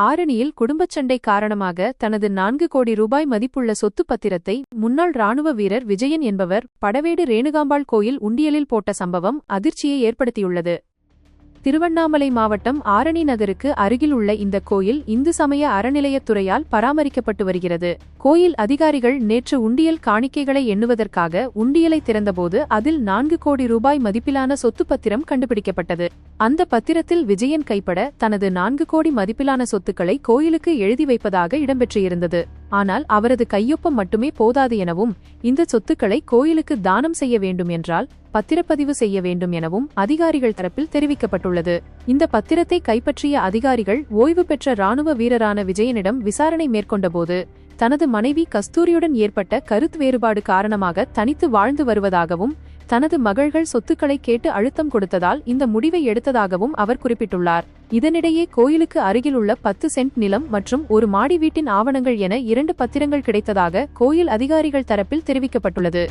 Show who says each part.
Speaker 1: ஆரணியில் குடும்பச் சண்டை காரணமாக தனது 4 கோடி ரூபாய் மதிப்புள்ள சொத்து பத்திரத்தை முன்னாள் ராணுவ வீரர் விஜயன் என்பவர் படவேடு ரேணுகாம்பாள் கோயில் உண்டியலில் போட்ட சம்பவம் அதிர்ச்சியை ஏற்படுத்தியுள்ளது. திருவண்ணாமலை மாவட்டம் ஆரணி நகருக்கு அருகில் உள்ள இந்த கோயில் இந்து சமய அறநிலையத்துறையால் பராமரிக்கப்பட்டு வருகிறது. கோயில் அதிகாரிகள் நேற்று உண்டியல் காணிக்கைகளை எண்ணுவதற்காக உண்டியலை திறந்தபோது அதில் 4 கோடி ரூபாய் மதிப்பிலான சொத்து பத்திரம் கண்டுபிடிக்கப்பட்டது. அந்த பத்திரத்தில் விஜயன் கைப்பட தனது 4 கோடி மதிப்பிலான சொத்துக்களை கோயிலுக்கு எழுதி வைப்பதாக இடம்பெற்றிருந்தது. ஆனால் அவரது கையொப்பம் மட்டுமே போதாது எனவும் இந்த சொத்துக்களை கோயிலுக்கு தானம் செய்ய வேண்டும் என்றால் பத்திரப்பதிவு செய்ய வேண்டும் எனவும் அதிகாரிகள் தரப்பில் தெரிவிக்கப்பட்டுள்ளது. இந்த பத்திரத்தை கைப்பற்றிய அதிகாரிகள் ஓய்வு பெற்ற ராணுவ வீரரான விஜயனிடம் விசாரணை மேற்கொண்டபோது தனது மனைவி கஸ்தூரியுடன் ஏற்பட்ட கருத்து வேறுபாடு காரணமாக தனித்து வாழ்ந்து வருவதாகவும் தனது மகள்கள் சொத்துக்களை கேட்டு அழுத்தம் கொடுத்ததால் இந்த முடிவை எடுத்ததாகவும் அவர் குறிப்பிட்டுள்ளார். இதனிடையே கோயிலுக்கு அருகிலுள்ள 10 சென்ட் நிலம் மற்றும் ஒரு மாடி வீட்டின் ஆவணங்கள் என 2 பத்திரங்கள் கிடைத்ததாக கோயில் அதிகாரிகள் தரப்பில் தெரிவிக்கப்பட்டுள்ளது.